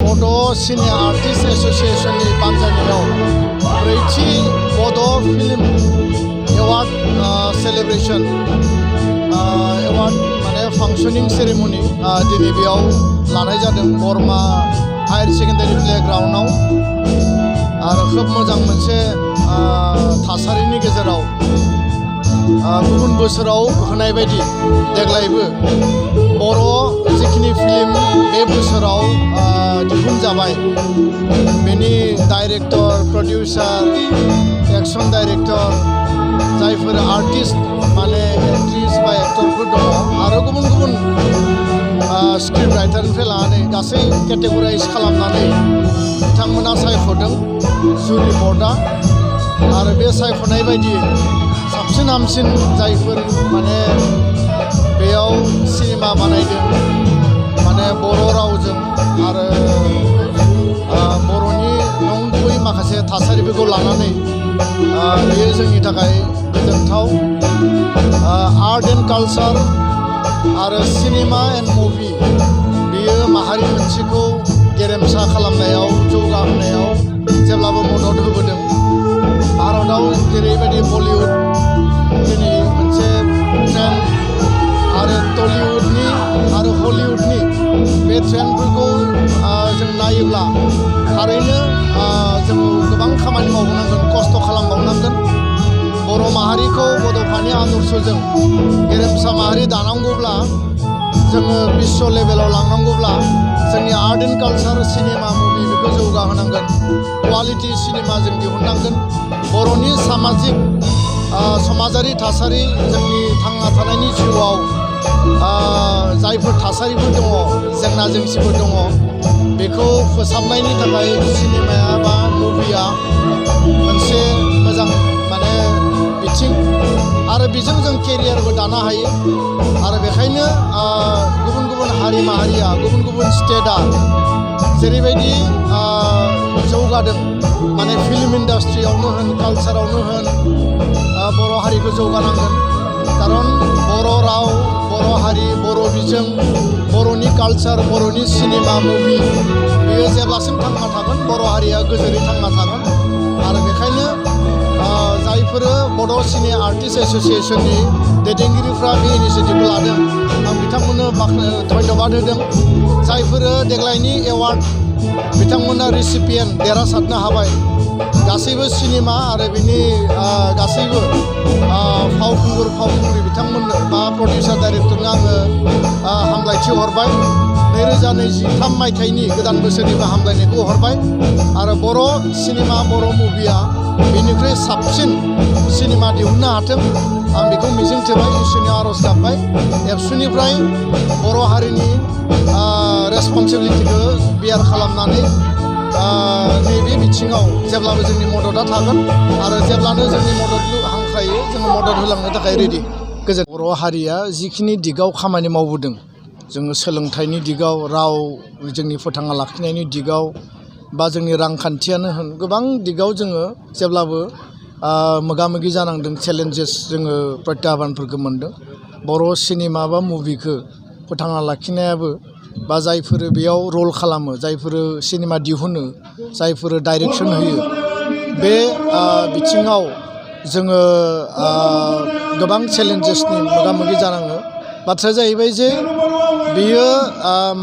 बड'सा आर्टिस्ट एस'सिएशननि बानजायनायाव ब्रैथि बड' फिल्म एवार्ड सेलिब्रेशन एवार्ड माने फांसनिं सेरेमनि दिनै बेयाव लानाय जादों बरमा हायर सेकेन्डारि प्लेग्राउन्डआव आरो खोब मोजां मोनसे थासारिनि गेजेराव गुबुन बोसोराव होनाय बायदि देग्लायबो बर' जिखिनि फिल्म बे बोसोराव दिहुनजाबाय बेनि डाइरेक्टर प्रडिउसार एक्शन डाइरेक्टर जायफोर आर्टिस्ट माने एक्ट्रिस बा एक्टरफोर दङ आरो गुबुन गुबुन स्क्रिप्ट राइटारनिफ्राय लानानै गासै केटेगराइज खालामनानै बिथांमोना सायख'दों जुरि बर्डआ आरो बे सायख'नाय बायदियै साबसिन हामसिन जायफोर माने बेयाव सिनेमा बानायदों माने बर' रावजों आरो बर'नि नंगुबै माखासे थासारिफोरखौ लानानै बेयो जोंनि थाखाय गोजोनथाव आर्ट एन्ड कालचार आरो सिनेमा एन्ड मुभि बेयो माहारि मोनसेखौ गेरेमसा खालामनायाव जौगाहोनायाव जेब्लाबो मदद होबोदों भारताव जेरैबायदि बलिउड दिनै मोनसे ट्रेन्ड आरो टलिउडनि आरो हलिउडनि बे ट्रेन्डफोरखौ जों नायोब्ला थारैनो जों गोबां खामानि मावनांगोन खस्थ' खालामबावनांगोन बर' माहारिखौ बड'फानि आदर्शजों गेरेमसा माहारि दानांगौब्ला जोङो बिश्व लेभेलाव लांनांगौब्ला जोंनि art and culture cinema movie बेखौ जौगाहोनांगोन क्वालिटि सिनेमा जों दिहुननांगोन बर'नि समाजारि थासारि जोंनि थांना थानायनि जिउआव जायफोर थासारिफोर दङ जेंना जेंसिफोर दङ बेखौ फोसाबनायनि थाखाय सिनेमाया बा मुभिया मोनसे मोजां माने बिथिं आरो बेजों जों केरियारबो दानो हायो आरो बेखायनो गुबुन गुबुन हारि माहारिया गुबुन गुबुन स्टेटआ जेरैबायदि जौगादों माने फिल्म इन्डास्ट्रियावनो होन कालचारावनो होन बर' हारिखौ जौगानांगोन खारन बर' राव बर' हारि बर' बिजों बर'नि कालचार बर'नि सिनेमा मुभि बेयो जेब्लासिम थांना थागोन बर' हारिया गोजोनै थांना थागोन आरो बेखायनो जायफोरो बड'सा आर्टिस्ट एस'सिएशननि दैदेनगिरिफ्रा बे इनिसियेटिभखौ लादों आं बिथांमोननो धन्यबाद होदों जायफोरो देग्लायनि एवार्ड बिथांमोना रिसिपियेन्ट देरहासारनो हाबाय गासैबो सिनेमा आरो बिनि गासैबो फावखुंग्रि बिथांमोननो बा प्रडिउसार डाइरेक्टरनो आङो हामलायथि हरबाय 2023 मायथाइनि गोदान बोसोरनिबो हामलायनायखौ हरबाय आरो बर' सिनेमा बर' मुभिया बेनिख्रुइ साबसिन सिनेमा दिहुननो हाथों आं बेखौ मिजिंथिबाय इसोरनि आर'ज गाबबाय एबसुनिफ्राय बर' हारिनि रेसपन्सिबिलिटिखौ बियार खालामनानै नैबे बिथिङाव जेब्लाबो जोंनि मददआ थागोन आरो जेब्लानो जोंनि मदद हांख्रायो जोङो मदद होलांनो थाखाय रेडि गोजोन बर' हारिया जिखिनि दिगाव खामानि मावबोदों जोङो सोलोंथाइनि दिगाव राव जोंनि फोथांना लाखिनायनि दिगाव बा जोंनि रांखान्थियानो होन गोबां दिगाव जोङो जेब्लाबो मोगा मोगि जानांदों चेलेन्जेस जोङो प्रत्याह्बानफोरखौ मोनदों बर' सिनेमा बा मुभिखौ फोथांना लाखिनायाबो बा जायफोर बेयाव रल खालामो जायफोर सिनेमा दिहुनो जायफोर डाइरेक्सन होयो बे बिथिङाव जोङो गोबां चेलेन्जेसनि मोगा मोगि जानाङो बाथ्राया जाहैबाय जे बेयो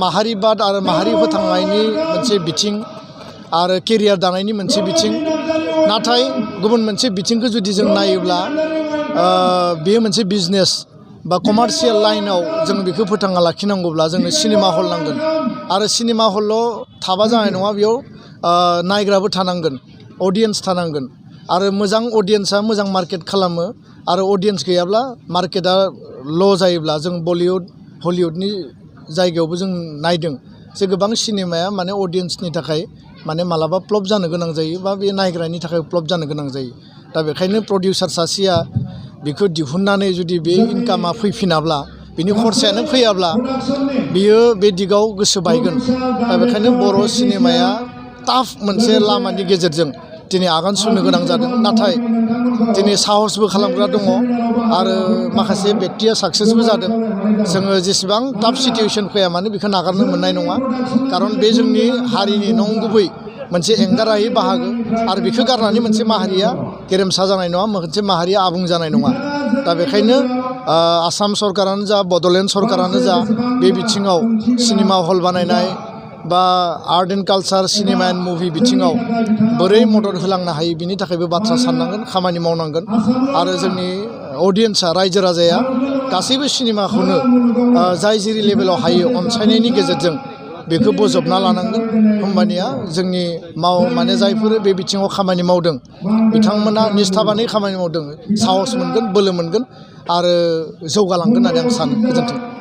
माहारिबाद आरो माहारि फोथांनायनि मोनसे बिथिं आरो केरियार दानायनि मोनसे बिथिं नाथाय गुबुन मोनसे बिथिंखौ जुदि जों नायोब्ला बेयो मोनसे बिजनेस बा कमार्शियेल लाइनाव जों बेखौ फोथांना लाखिनांगौब्ला जोंनो सिनेमा हल नांगोन आरो सिनेमा हलल' थाबा जानाय नङा बेयाव नायग्राबो थानांगोन अडियेन्स थानांगोन आरो मोजां अडियेन्सआ मोजां मार्केट खालामो आरो अडियेन्स गैयाब्ला मार्केटआ ल' जायोब्ला जों बलिउड हलिउडनि जायगायावबो जों नायदों जे गोबां सिनेमाया माने अडियेन्सनि थाखाय माने मालाबा फ्लप जानो गोनां जायो बा बे नायग्रानि थाखाय फ्लप जानो गोनां जायो दा बेखायनो प्रडिउसार सासेया बेखौ दिहुननानै जुदि बे इनकामा फैफिनाब्ला बिनि खरसायानो फैयाब्ला बियो बे दिगाव गोसो बायगोन दा बेखायनो बर' सिनेमाया टाफ मोनसे लामानि गेजेरजों दिनै आगान सुरनो गोनां जादों नाथाय दिनै साहसबो खालामग्रा दङ आरो माखासे बेक्तिया साक्सेसबो जादों जोङो जेसेबां टाफ सिटुवेसन फैया मानो बेखौ नागारनो मोननाय नङा खारन बे जोंनि हारिनि नंगुबै मोनसे एंगारहायै बाहागो आरो बेखौ गारनानै मोनसे माहारिया गेरेमसा जानाय नङा मोनसे माहारिया आबुं जानाय नङा दा बेखायनो आसाम सरकारानो जा बड'लेण्ड सरकारानो जा बे बिथिङाव सिनेमा हल बानायनाय बा art and culture cinema and movie बिथिङाव बोरै मदद होलांनो हायो बिनि थाखायबो बाथ्रा साननांगोन खामानि मावनांगोन आरो जोंनि अडियेन्सआ रायजो राजाया गासैबो सिनेमाखौनो जाय जेरै लेभेलाव हायो अनसायनायनि गेजेरजों बेखौ बोजबना लानांगोन होमबानिया जोंनि माने जायफोर बे बिथिङाव खामानि मावदों बिथांमोना निस्थाबानै खामानि मावदों साहस मोनगोन बोलो मोनगोन आरो जौगालांगोन होननानै आं सानो गोजोन्थों